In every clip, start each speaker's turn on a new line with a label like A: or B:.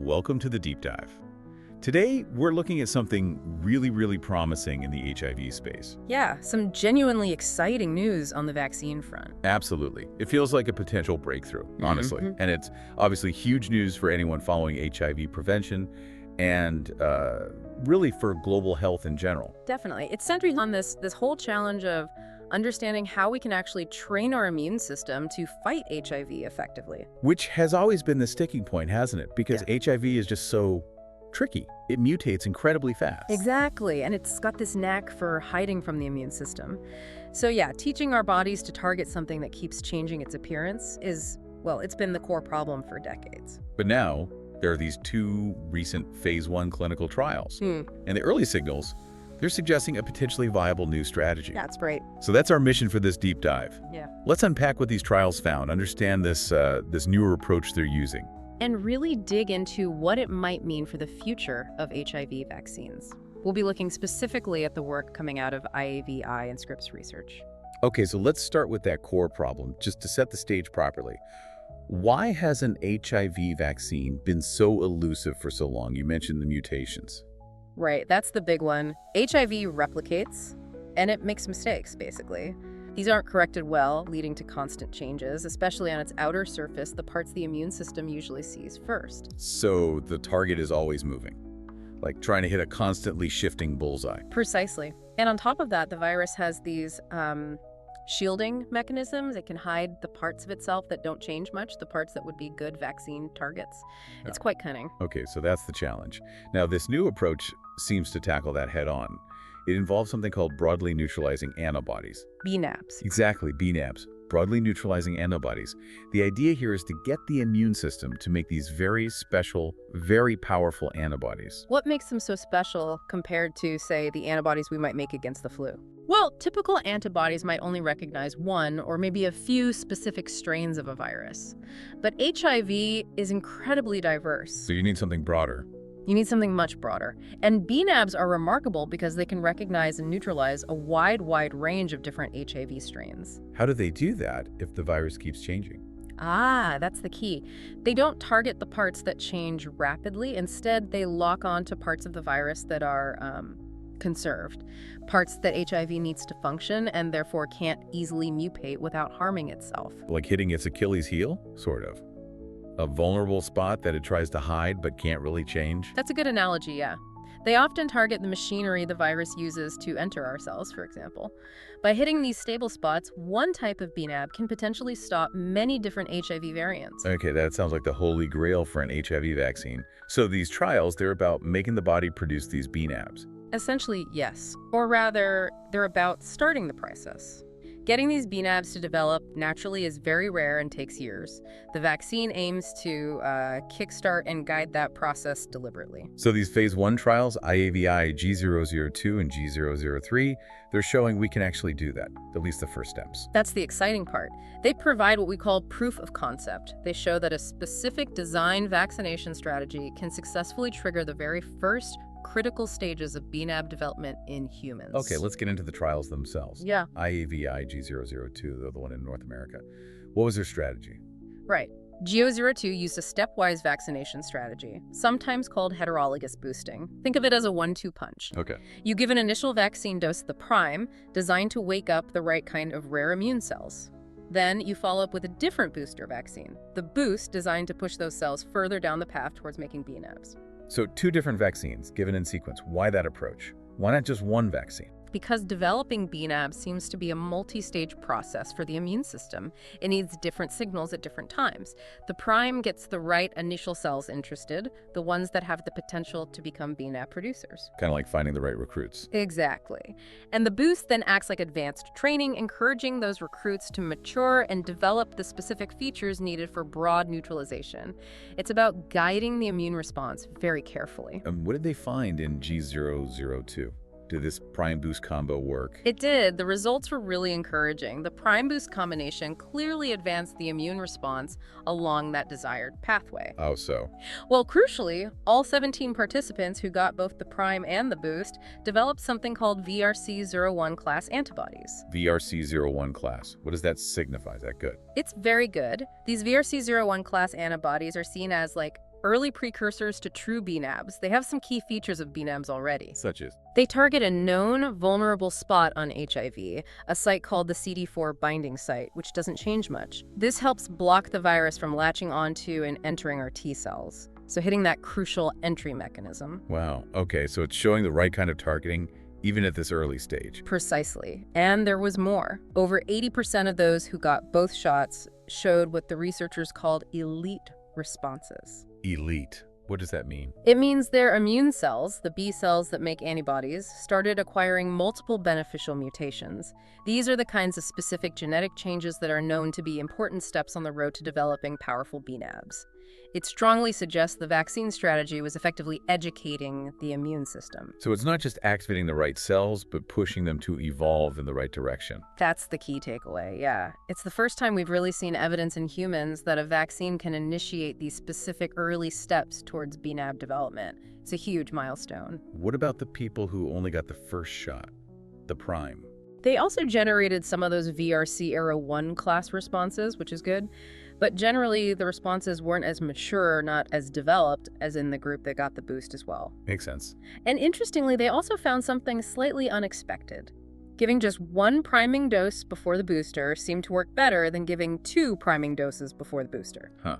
A: welcome to the Deep Dive. Today, we're looking at something really promising in the HIV space.
B: Yeah, some genuinely exciting news on the vaccine front.
A: Absolutely. It feels like a potential breakthrough, honestly. And it's obviously huge news for anyone following HIV prevention and really for global health in general.
B: Definitely. It's centered on this whole challenge of understanding how we can actually train our immune system to fight HIV effectively.
A: Which has always been the sticking point, hasn't it? Because HIV is just so tricky. It mutates incredibly fast.
B: Exactly, and it's got this knack for hiding from the immune system. So yeah, teaching our bodies to target something that keeps changing its appearance is, well, it's been the core problem for decades.
A: But now, there are these two recent phase 1 clinical trials. And the early signals, they're suggesting a potentially viable new strategy.
B: That's great.
A: So that's our mission for this deep dive.
B: Yeah.
A: Let's unpack what these trials found, understand this newer approach they're using.
B: And really dig into what it might mean for the future of HIV vaccines. We'll be looking specifically at the work coming out of ivai and Scripps research.
A: Okay, so let's start with that core problem, just to set the stage properly. Why has an HIV vaccine been so elusive for so long? You mentioned the mutations.
B: Right, that's the big one. HIV replicates, and it makes mistakes, basically. These aren't corrected well, leading to constant changes, especially on its outer surface, the parts the immune system usually sees first.
A: So the target is always moving, like trying to hit a constantly shifting bullseye.
B: Precisely. And on top of that, the virus has these shielding mechanisms. It can hide the parts of itself that don't change much, the parts that would be good vaccine targets. It's quite cunning.
A: Okay, so that's the challenge. Now, this new approach seems to tackle that head on. It involves something called broadly neutralizing antibodies.
B: bNAbs.
A: Exactly, bNAbs, broadly neutralizing antibodies. The idea here is to get the immune system to make these very special, very powerful antibodies.
B: What makes them so special compared to, say, the antibodies we might make against the flu? Well, typical antibodies might only recognize one or maybe a few specific strains of a virus. But HIV is incredibly diverse.
A: So you need something broader.
B: You need something much broader. And bNAbs are remarkable because they can recognize and neutralize a wide range of different HIV strains.
A: How do they do that if the virus keeps changing?
B: That's the key. They don't target the parts that change rapidly. Instead, they lock on to parts of the virus that are conserved, parts that HIV needs to function and therefore can't easily mutate without harming itself.
A: Like hitting its Achilles heel, sort of. A vulnerable spot that it tries to hide but can't really change?
B: That's a good analogy, yeah. They often target the machinery the virus uses to enter our cells, for example. By hitting these stable spots, one type of bNAb can potentially stop many different HIV variants.
A: Okay, that sounds like the holy grail for an HIV vaccine. So these trials, they're about making the body produce these bNAbs.
B: Essentially, yes. Or rather, they're about starting the process. Getting these bNAbs to develop naturally is very rare and takes years. The vaccine aims to kickstart and guide that process deliberately.
A: So these phase 1 trials, ivai G002 and G003, they're showing we can actually do that, at least the first steps.
B: That's the exciting part. They provide what we call proof of concept. They show that a specific design vaccination strategy can successfully trigger the very first critical stages of bNAb development in humans.
A: Okay, let's get into the trials themselves.
B: Yeah.
A: ivai G002, they're the one in North America. What was their strategy?
B: Right. G002 used a stepwise vaccination strategy, sometimes called heterologous boosting. Think of it as a 1-2 punch.
A: Okay.
B: You give an initial vaccine dose, the prime, designed to wake up the right kind of rare immune cells. Then you follow up with a different booster vaccine, the boost, designed to push those cells further down the path towards making bNAbs.
A: So 2 different vaccines given in sequence. Why that approach? Why not just one vaccine?
B: Because developing bNAbs seems to be a multi-stage process for the immune system. It needs different signals at different times. The prime gets the right initial cells interested, the ones that have the potential to become bNAb producers.
A: Kind of like finding the right recruits.
B: Exactly. And the boost then acts like advanced training, encouraging those recruits to mature and develop the specific features needed for broad neutralization. It's about guiding the immune response very carefully.
A: And what did they find in G002? Did this prime boost combo work?
B: It did. The results were really encouraging. The prime boost combination clearly advanced the immune response along that desired pathway.
A: How so?
B: Well, crucially, all 17 participants who got both the prime and the boost developed something called VRC01 class antibodies.
A: VRC01 class. What does that signify? Is that good?
B: It's very good. These VRC01 class antibodies are seen as like early precursors to true bNAbs. They have some key features of bNAbs already.
A: Such as?
B: They target a known vulnerable spot on HIV, a site called the CD4 binding site, which doesn't change much. This helps block the virus from latching onto and entering our T cells, so hitting that crucial entry mechanism.
A: Wow. Okay, so it's showing the right kind of targeting even at this early stage.
B: Precisely. And there was more. Over 80% of those who got both shots showed what the researchers called elite responses.
A: Elite. What does that mean?
B: It means their immune cells, the B cells that make antibodies, started acquiring multiple beneficial mutations. These are the kinds of specific genetic changes that are known to be important steps on the road to developing powerful bNAbs. It strongly suggests the vaccine strategy was effectively educating the immune system.
A: So it's not just activating the right cells, but pushing them to evolve in the right direction.
B: That's the key takeaway, yeah. It's the first time we've really seen evidence in humans that a vaccine can initiate these specific early steps towards bNAb development. It's a huge milestone.
A: What about the people who only got the first shot, the prime?
B: They also generated some of those VRC Era 1 class responses, which is good. But generally, the responses weren't as mature, not as developed, as in the group that got the boost as well.
A: Makes sense.
B: And interestingly, they also found something slightly unexpected. Giving just one priming dose before the booster seemed to work better than giving 2 priming doses before the booster.
A: Huh.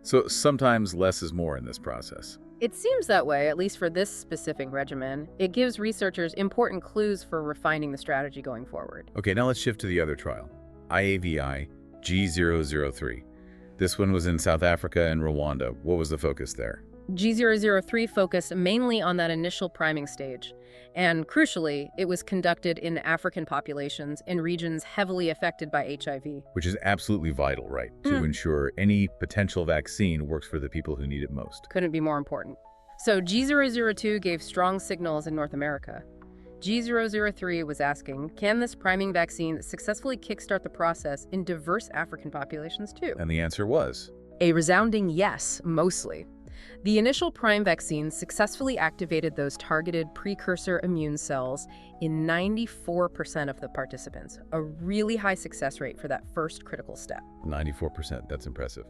A: So sometimes less is more in this process.
B: It seems that way, at least for this specific regimen. It gives researchers important clues for refining the strategy going forward.
A: Okay, now let's shift to the other trial, ivai G003. This one was in South Africa and Rwanda. What was the focus there?
B: G003 focused mainly on that initial priming stage. And crucially, it was conducted in African populations in regions heavily affected by HIV.
A: Which is absolutely vital, right? To ensure any potential vaccine works for the people who need it most.
B: Couldn't be more important. So G002 gave strong signals in North America. G003 was asking, can this priming vaccine successfully kickstart the process in diverse African populations too?
A: And the answer was?
B: A resounding yes, mostly. The initial prime vaccine successfully activated those targeted precursor immune cells in 94% of the participants, a really high success rate for that first critical step.
A: 94%, that's impressive.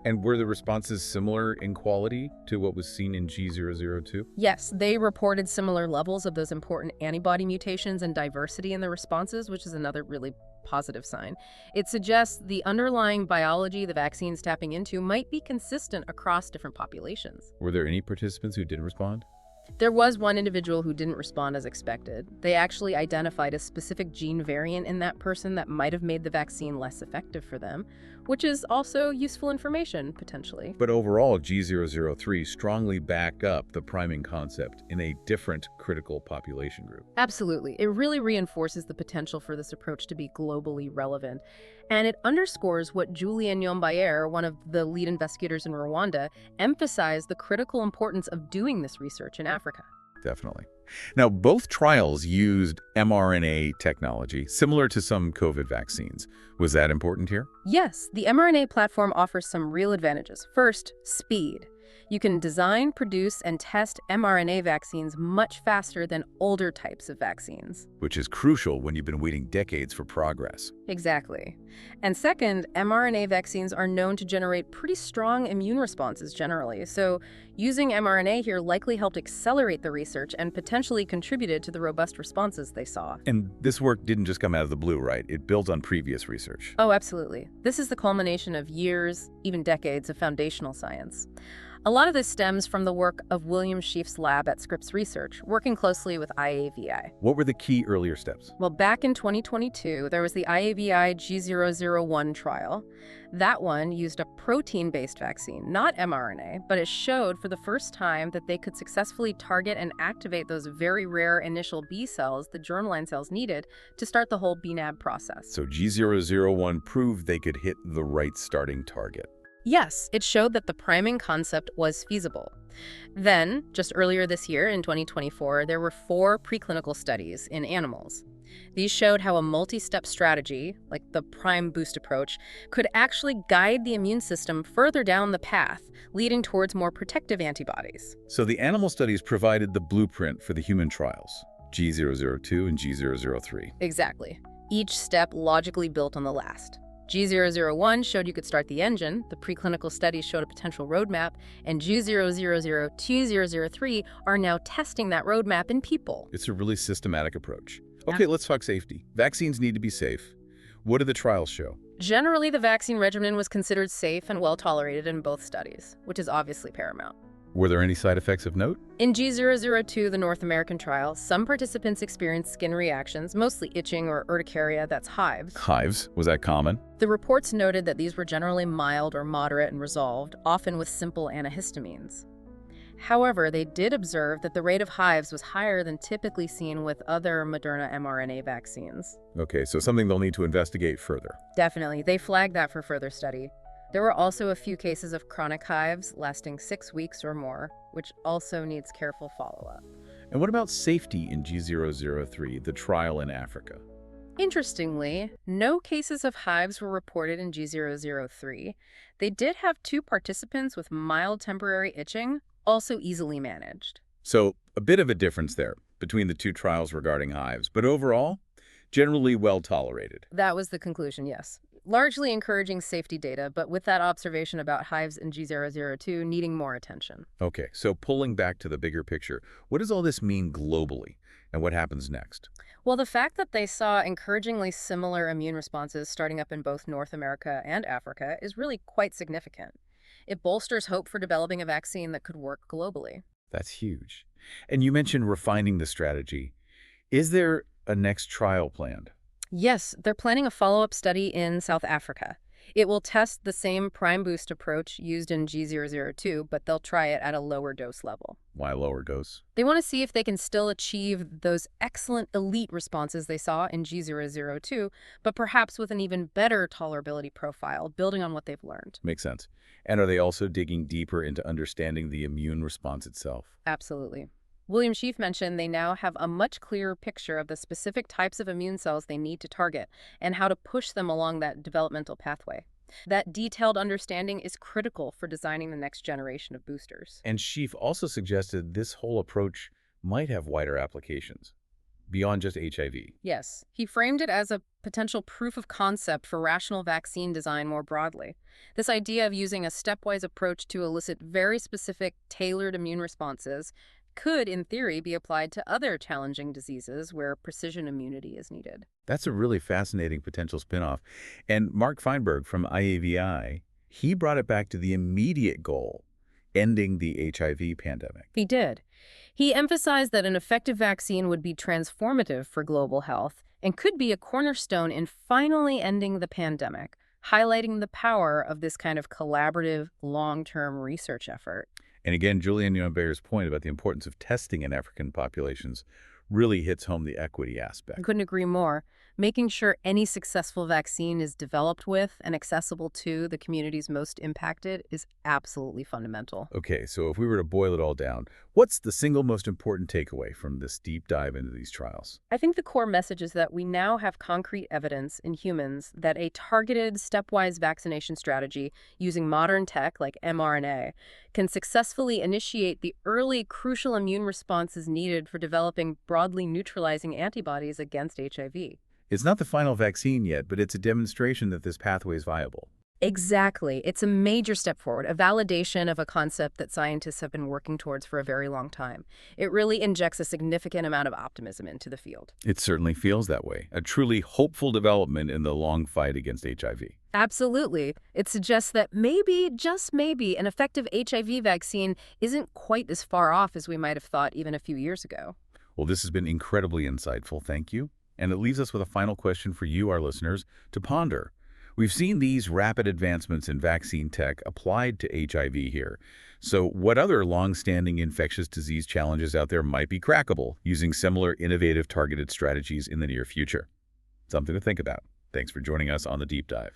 A: And were the responses similar in quality to what was seen in G002?
B: Yes, they reported similar levels of those important antibody mutations and diversity in the responses, which is another really positive sign. It suggests the underlying biology the vaccine's tapping into might be consistent across different populations.
A: Were there any participants who didn't respond?
B: There was one individual who didn't respond as expected. They actually identified a specific gene variant in that person that might have made the vaccine less effective for them, which is also useful information, potentially.
A: But overall, G003 strongly back up the priming concept in a different critical population group.
B: Absolutely. It really reinforces the potential for this approach to be globally relevant. And it underscores what Julien Nyombayer, one of the lead investigators in Rwanda, emphasized the critical importance of doing this research in Africa.
A: Definitely. Now, both trials used mRNA technology, similar to some COVID vaccines. Was that important here?
B: Yes, the mRNA platform offers some real advantages. First, speed. You can design, produce, and test mRNA vaccines much faster than older types of vaccines.
A: Which is crucial when you've been waiting decades for progress.
B: Exactly. And second, mRNA vaccines are known to generate pretty strong immune responses generally, so using mRNA here likely helped accelerate the research and potentially contributed to the robust responses they saw.
A: And this work didn't just come out of the blue, right? It built on previous research.
B: Oh, absolutely. This is the culmination of years, even decades, of foundational science. A lot of this stems from the work of William Schieff's lab at Scripps Research, working closely with IAVI.
A: What were the key earlier steps?
B: Well, back in 2022, there was the IAVI G001 trial. That one used a protein-based vaccine, not mRNA, but it showed for the first time that they could successfully target and activate those very rare initial B cells the germline cells needed to start the whole bNAb process.
A: So G001 proved they could hit the right starting target.
B: Yes, it showed that the priming concept was feasible. Then, just earlier this year, in 2024, there were 4 preclinical studies in animals. These showed how a multi-step strategy, like the prime boost approach, could actually guide the immune system further down the path, leading towards more protective antibodies.
A: So the animal studies provided the blueprint for the human trials, G002 and G003.
B: Exactly. Each step logically built on the last. G001 showed you could start the engine, the preclinical studies showed a potential roadmap, and G0002-003 are now testing that roadmap in people.
A: It's a really systematic approach. Okay, let's talk safety. Vaccines need to be safe. What do the trials show?
B: Generally, the vaccine regimen was considered safe and well-tolerated in both studies, which is obviously paramount.
A: Were there any side effects of note?
B: In G002, the North American trial, some participants experienced skin reactions, mostly itching or urticaria, that's hives.
A: Hives? Was that common?
B: The reports noted that these were generally mild or moderate and resolved, often with simple antihistamines. However, they did observe that the rate of hives was higher than typically seen with other Moderna mRNA vaccines.
A: Okay, so something they'll need to investigate further.
B: Definitely. They flagged that for further study. There were also a few cases of chronic hives lasting 6 weeks or more, which also needs careful follow-up.
A: And what about safety in G003, the trial in Africa?
B: Interestingly, no cases of hives were reported in G003. They did have 2 participants with mild temporary itching, also easily managed.
A: So a bit of a difference there between the 2 trials regarding hives, but overall, generally well tolerated.
B: That was the conclusion, yes. Largely encouraging safety data, but with that observation about hives in G002 needing more attention.
A: Okay, so pulling back to the bigger picture, what does all this mean globally, and what happens next?
B: Well, the fact that they saw encouragingly similar immune responses starting up in both North America and Africa is really quite significant. It bolsters hope for developing a vaccine that could work globally.
A: That's huge. And you mentioned refining the strategy. Is there a next trial planned?
B: Yes, they're planning a follow-up study in South Africa. It will test the same prime boost approach used in G002, but they'll try it at a lower dose level.
A: Why lower dose?
B: They want to see if they can still achieve those excellent elite responses they saw in G002, but perhaps with an even better tolerability profile, building on what they've learned.
A: Makes sense. And are they also digging deeper into understanding the immune response itself?
B: Absolutely. William Schief mentioned they now have a much clearer picture of the specific types of immune cells they need to target and how to push them along that developmental pathway. That detailed understanding is critical for designing the next generation of boosters.
A: And Schief also suggested this whole approach might have wider applications, beyond just HIV.
B: Yes, he framed it as a potential proof of concept for rational vaccine design more broadly. This idea of using a stepwise approach to elicit very specific, tailored immune responses could, in theory, be applied to other challenging diseases where precision immunity is needed.
A: That's a really fascinating potential spinoff. And Mark Feinberg from ivai, he brought it back to the immediate goal, ending the HIV pandemic.
B: He did. He emphasized that an effective vaccine would be transformative for global health and could be a cornerstone in finally ending the pandemic, highlighting the power of this kind of collaborative, long-term research effort.
A: And again, Julian Bayer's point about the importance of testing in African populations really hits home the equity aspect.
B: I couldn't agree more. Making sure any successful vaccine is developed with and accessible to the communities most impacted is absolutely fundamental.
A: Okay, so if we were to boil it all down, what's the single most important takeaway from this deep dive into these trials?
B: I think the core message is that we now have concrete evidence in humans that a targeted, stepwise vaccination strategy using modern tech like mRNA can successfully initiate the early, crucial immune responses needed for developing broadly neutralizing antibodies against HIV.
A: It's not the final vaccine yet, but it's a demonstration that this pathway is viable.
B: Exactly. It's a major step forward, a validation of a concept that scientists have been working towards for a very long time. It really injects a significant amount of optimism into the field.
A: It certainly feels that way. A truly hopeful development in the long fight against HIV.
B: Absolutely. It suggests that maybe, just maybe, an effective HIV vaccine isn't quite as far off as we might have thought even a few years ago.
A: Well, this has been incredibly insightful. Thank you. And it leaves us with a final question for you, our listeners, to ponder. We've seen these rapid advancements in vaccine tech applied to HIV here. So what other long-standing infectious disease challenges out there might be crackable using similar innovative targeted strategies in the near future? Something to think about. Thanks for joining us on The Deep Dive.